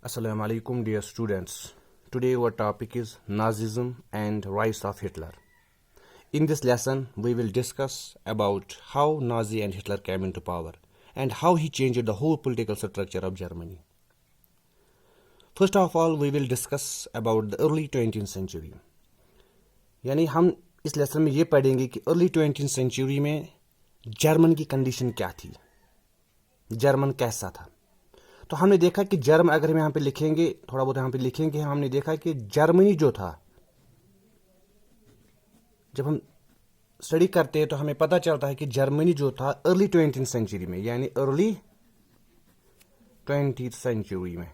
Assalamu alaikum, dear students. Today our topic is Nazism and rise of Hitler. In this lesson, we will discuss about how Nazi and Hitler came into power and how he changed the whole political structure of Germany. First of all, we will discuss about the early 20th century. यानी हम इस lesson में ये पढ़ेंगे कि early 20th century में German की condition क्या थी, जर्मन कैसा था। तो हमने देखा कि जर्मन, अगर हम यहाँ पे लिखेंगे, थोड़ा बहुत यहाँ पे लिखेंगे, हमने देखा कि जर्मनी जो था, जब हम स्टडी करते हैं तो हमें पता चलता है कि जर्मनी जो था अर्ली 20th सेंचुरी में, यानी अर्ली 20th सेंचुरी में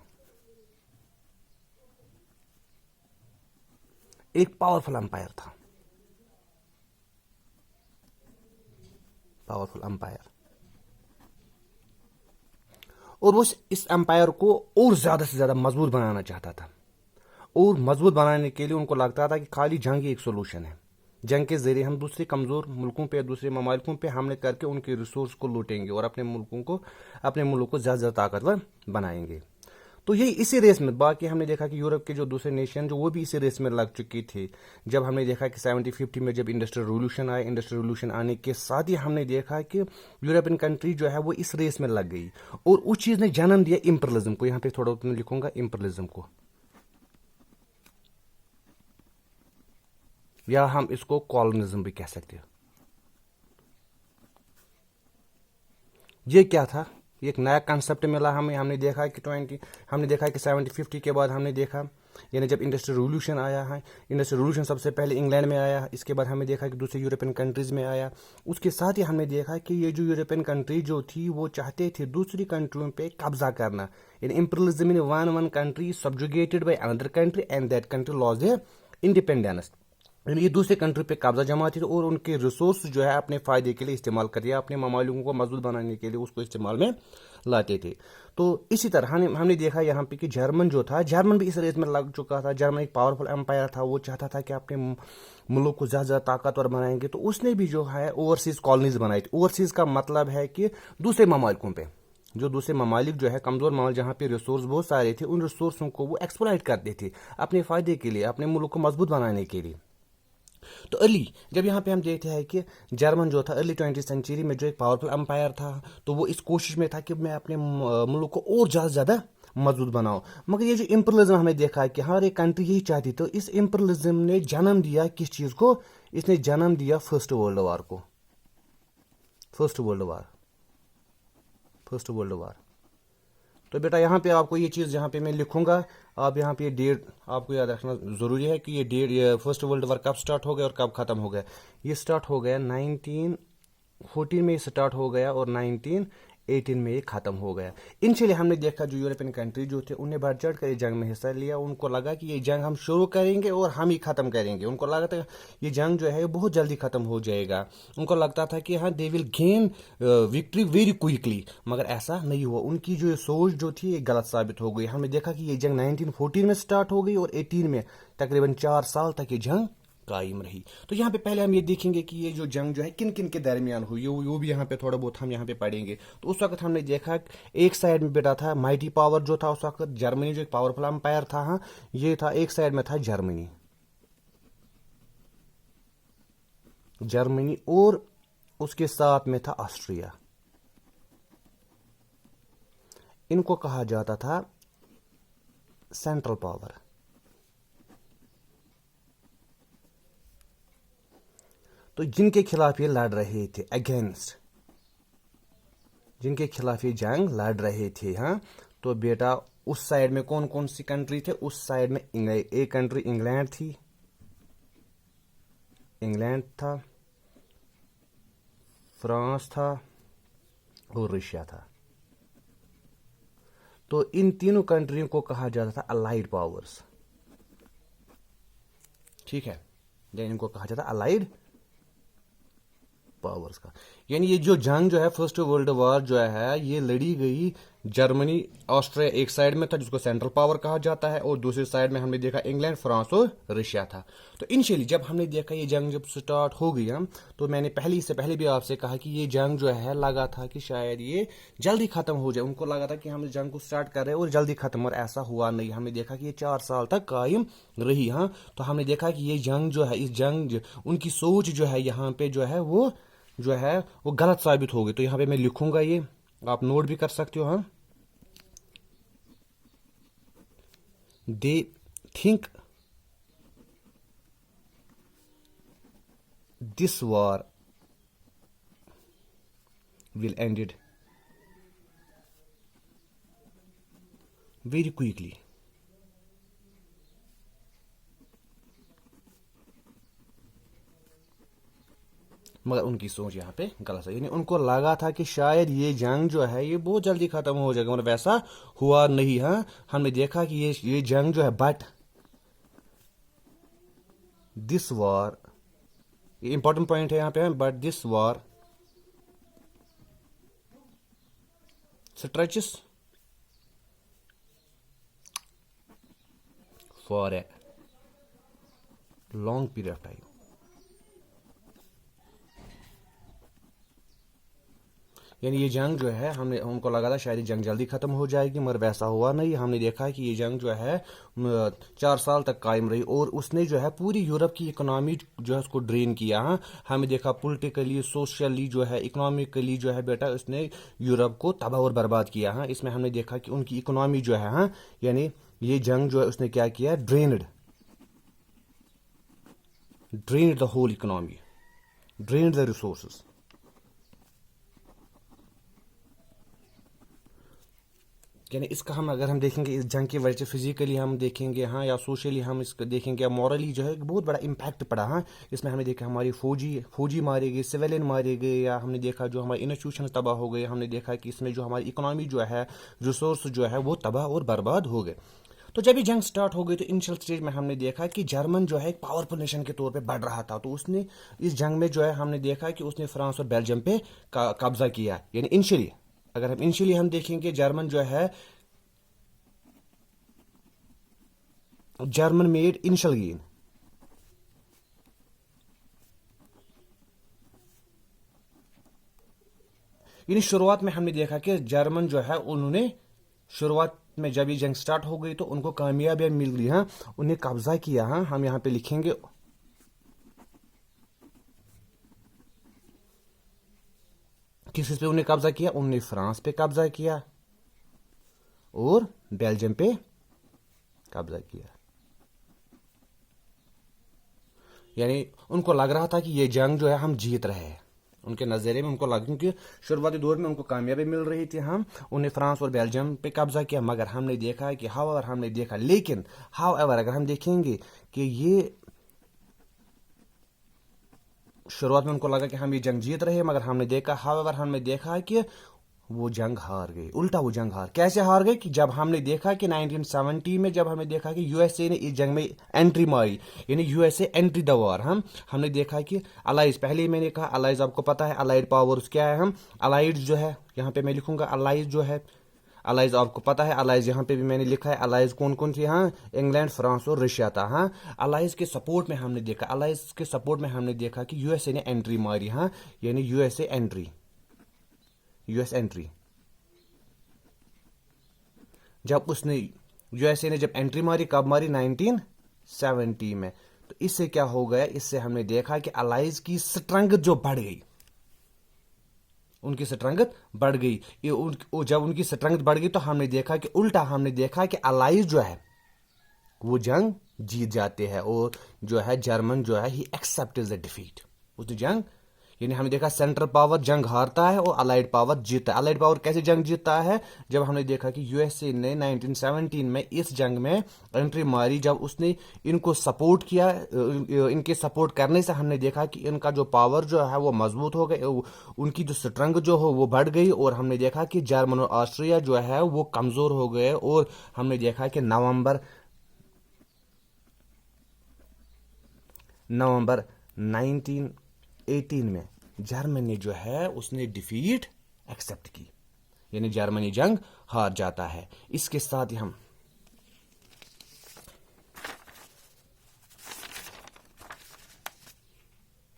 एक पावरफुल अंपायर था, पावरफुल अंपायर। और वो इस एम्पायर को और ज्यादा से ज्यादा मजबूत बनाना चाहता था, और मजबूत बनाने के लिए उनको लगता था कि खाली जंग ही एक सोल्यूशन है। जंग के जरिए हम दूसरे कमजोर मुल्कों पे, दूसरे ममालिकों पे हमले करके उनके रिसोर्स को लूटेंगे और अपने मुल्क को ज्यादा ज्यादा ताकतवर बनाएंगे। तो यही इसी रेस में, बाकी हमने देखा कि यूरोप के जो दूसरे नेशन जो वो भी इसी रेस में लग चुकी थी। जब हमने देखा कि 70-50 में जब इंडस्ट्रियल रिवोल्यूशन आया, इंडस्ट्रियल रिवोल्यूशन आने के साथ ही हमने देखा कि यूरोपियन कंट्री जो है वो इस रेस में लग गई, और उस चीज ने जन्म दिया इंपीरियलिज्म को। यहाँ पे थोड़ा मैं लिखूंगा इंपीरियलिज्म को, या हम इसको कॉलोनिज्म भी कह सकते हैं। ये क्या था? एक नया कंसेप्ट मिला हमें। हमने देखा कि 70-50 के बाद हमने देखा, यानी जब इंडस्ट्रियल रिवोल्यूशन आया है, इंडस्ट्रियल रिवोल्यूशन सबसे पहले इंग्लैंड में आया, इसके बाद हमें देखा कि दूसरे यूरोपियन कंट्रीज में आया। उसके साथ ही हमने देखा कि ये जो यूरोपियन कंट्री जो थी वो चाहते थे दूसरी कंट्रियों पे कब्जा करना, यानी imperialism in one country subjugated by another country and that country lost their independence. ये दूसरे कंट्री पे कब्जा जमाते थे और उनके रिसोर्स जो है अपने फायदे के लिए इस्तेमाल करते, अपने ममालिकों को मजबूत बनाने के लिए उसको इस्तेमाल में लाते थे। तो इसी तरह हमने देखा यहाँ पे कि जर्मन जो था, जर्मन भी इस रेस में लग चुका था। जर्मन एक पावरफुल एम्पायर था, वो चाहता था कि अपने मुल्क को ज्यादा ताकतवर बनाएंगे, तो उसने भी जो है ओवरसीज कॉलोनीज बनाई थी। ओवरसीज का मतलब है कि दूसरे ममालिकों पे, जो दूसरे ममालिक जो है कमजोर ममालिक जहाँ पे रिसोर्स बहुत सारे थे, उन रिसोर्सों को वो एक्सप्लॉइट करते थे अपने फायदे के लिए, अपने मुल्क को मजबूत बनाने के लिए। तो जब यहाँ पे हम देखते हैं कि जर्मन जो था अर्ली 20th सेंचुरी में जो एक पावरफुल एम्पायर था, तो वो इस कोशिश में था कि मैं अपने मुल्क को और ज्यादा ज्यादा मजबूत बनाऊं। मगर ये जो इंपीरियलिज्म हमें देखा है कि हर एक कंट्री यही चाहती, तो इस इंपीरियलिज्म ने जन्म दिया किस चीज को? इसने जन्म दिया फर्स्ट वर्ल्ड वार को। First world war. तो बेटा यहाँ पे आपको ये चीज जहाँ पे मैं लिखूंगा, आप यहाँ पे डेट आपको याद रखना जरूरी है कि ये डेट, ये फर्स्ट वर्ल्ड वॉर कब स्टार्ट हो गया और कब खत्म हो गया। ये स्टार्ट हो गया 1914 में स्टार्ट हो गया और 1918 में ये खत्म हो गया। इनिशियली हमने देखा जो यूरोपियन कंट्री जो थे उन्हें बढ़ चढ़ कर ये जंग में हिस्सा लिया। उनको लगा कि ये जंग हम शुरू करेंगे और हम ही खत्म करेंगे। उनको लगा था ये जंग जो है बहुत जल्दी खत्म हो जाएगा। उनको लगता था कि हाँ, they will gain victory very quickly, मगर ऐसा नहीं हुआ। उनकी जो सोच जो थी ये गलत साबित हो गई। हमने देखा कि ये जंग 1914 में स्टार्ट हो गई और 18 में तकरीबन 4 साल तक ये जंग कायम रही। तो यहाँ पे पहले हम ये देखेंगे कि ये जो जंग जो है किन किन के दरमियान हुई, वो भी यहाँ पे थोड़ा बहुत हम यहाँ पे पढ़ेंगे। तो उस वक्त हमने देखा एक साइड में बेटा था माइटी पावर जो था उस वक्त जर्मनी, जो एक पावरफुल एम्पायर था। हाँ, ये था एक साइड में था जर्मनी और उसके साथ में था ऑस्ट्रिया। इनको कहा जाता था सेंट्रल पावर। तो जिनके खिलाफ ये लड़ रहे थे, अगेंस्ट जिनके खिलाफ ये जंग लड़ रहे थे, हाँ, तो बेटा उस साइड में कौन कौन सी कंट्री थे? उस साइड में एक कंट्री इंग्लैंड थी, इंग्लैंड था, फ्रांस था और रशिया था। तो इन तीनों कंट्रियों को कहा जाता था अलाइड पावर्स। ठीक है, इनको कहा जाता अलाइड पावर्स का। यानी ये जो जंग जो है फर्स्ट वर्ल्ड वॉर जो है ये लड़ी गई जर्मनी ऑस्ट्रिया एक साइड में था जिसको सेंट्रल पावर कहा जाता है, और दूसरी साइड में हमने देखा इंग्लैंड फ्रांस और रशिया था। तो इनिशियली जब हमने देखा ये जंग जब स्टार्ट हो गई हम, तो मैंने इससे पहले भी आपसे कहा कि ये जंग जो है लगा था कि शायद ये जल्दी खत्म हो जाए। उनको लगा था कि हम इस जंग को स्टार्ट कर रहे हैं और जल्दी खत्म, और ऐसा हुआ नहीं। हमने देखा कि ये 4 साल तक कायम रही। हाँ, तो हमने देखा कि ये जंग जो है, इस जंग उनकी सोच जो है यहाँ पे जो है वो गलत साबित हो गई। तो यहाँ पे मैं लिखूंगा, ये आप नोट भी कर सकते हो। हाँ, they think this war will ended very quickly. मगर उनकी सोच यहाँ पे गलत है, यानी उनको लगा था कि शायद ये जंग जो है ये बहुत जल्दी खत्म हो जाएगा, मगर वैसा हुआ नहीं। हाँ, हमने देखा कि ये जंग जो है, बट दिस वॉर, ये इंपॉर्टेंट पॉइंट है यहाँ पे, but this war stretches for a long period of time. यानी ये जंग जो है, हमको लगा था शायद ये जंग जल्दी खत्म हो जाएगी, मगर वैसा हुआ नहीं। हमने देखा कि ये जंग जो है 4 साल तक कायम रही, और उसने जो है पूरी यूरोप की इकोनॉमी जो है उसको ड्रेन किया। हाँ, हमें देखा पॉलिटिकली, सोशली जो है, इकोनॉमिकली जो है बेटा, उसने यूरोप को तबाह और बर्बाद किया। हाँ, इसमें हमने देखा कि उनकी इकोनॉमी जो है, हाँ, यानी ये जंग जो है उसने क्या किया, drained the whole economy, drained the resources. यानी इसका अगर हम देखेंगे इस जंग की वजह से फिजिकली हम देखेंगे, हाँ, या सोशली हम इसको देखेंगे, या मॉरली जो है बहुत बड़ा इम्पैक्ट पड़ा। हाँ, इसमें हमने देखा हमारी फौजी मारे गए, सिविलियन मारे गए, या हमने देखा जो हमारे इंस्टीट्यूशन तबाह हो गए। हमने देखा कि इसमें जो हमारी इकोनॉमी जो है, रिसोर्स जो है वो तबाह और बर्बाद हो गए। तो जब ये जंग स्टार्ट हो गई तो इनिशियल स्टेज में हमने देखा कि जर्मन जो है एक पावरफुल नेशन के तौर पे बढ़ रहा था। तो उसने इस जंग में जो है हमने देखा कि उसने फ्रांस और बेल्जियम पे कब्जा किया। यानी इनिशियली अगर हम देखेंगे, जर्मन मेड इनिशियल गेन। यानी शुरुआत में हमने देखा कि जर्मन जो है उन्होंने शुरुआत में जब ये जंग स्टार्ट हो गई तो उनको कामयाबियां मिल गई। हाँ, उन्हें कब्जा किया। हाँ, हम यहां पे लिखेंगे किस पे उन्हें कब्जा किया, उन्होंने फ्रांस पे कब्जा किया और बेल्जियम पे कब्जा किया। यानी उनको लग रहा था कि ये जंग जो है हम जीत रहे हैं। उनके नज़रिए में उनको लगा, क्योंकि शुरुआती दौर में उनको कामयाबी मिल रही थी। हम उन्हें फ्रांस और बेल्जियम पे कब्जा किया, मगर हमने देखा कि लेकिन अगर हम देखेंगे कि ये शुरुआत में उनको लगा कि हम ये जंग जीत रहे हैं, मगर हमने देखा कि वो जंग हार गई। उल्टा वो जंग कैसे हार गई कि जब हमने देखा कि 1970 में जब हमने देखा कि यूएसए ने इस जंग में एंट्री मारी, यानी यूएसए एंट्री द वॉर। हमने देखा कि अलाइज, पहले ही मैंने कहा अलाइज आपको पता है अलाइड पावर्स क्या है। हम अलाइड जो है यहाँ पे मैं लिखूंगा अलाइज जो है, अलाइज आपको पता है, अलाइज यहाँ पे भी मैंने लिखा है। अलाइज कौन कौन थी, हाँ, इंग्लैंड फ्रांस और रशिया था। हाँ, अलाइज के सपोर्ट में हमने देखा कि यूएसए ने एंट्री मारी। हाँ, यानी यूएस एंट्री जब उसने यूएसए ने जब एंट्री मारी, कब मारी, 1970 में। तो इससे क्या हो गया, इससे हमने देखा कि अलाइज की स्ट्रेंथ जो बढ़ गई, उनकी स्ट्रेंथ बढ़ गई। जब उनकी स्ट्रेंथ बढ़ गई तो हमने देखा कि उल्टा हमने देखा कि अलाइज जो है वो जंग जीत जाते हैं, और जो है जर्मन जो है ही एक्सेप्टेड द डिफीट। उसने जंग, यानी हमने देखा सेंट्रल पावर जंग हारता है और अलाइड पावर जीतता है। अलाइड पावर कैसे जंग जीतता है, जब हमने देखा कि यूएसए ने 1917 में इस जंग में एंट्री मारी, जब उसने इनको सपोर्ट किया। इनके सपोर्ट करने से हमने देखा कि इनका जो पावर जो है वो मजबूत हो गई, उनकी जो स्ट्रेंथ जो हो वो बढ़ गई, और हमने देखा कि जर्मन और ऑस्ट्रिया जो है वो कमजोर हो गए। और हमने देखा कि नवंबर 1918 में जर्मनी जो है उसने डिफीट एक्सेप्ट की, यानी जर्मनी जंग हार जाता है। इसके साथ ही हम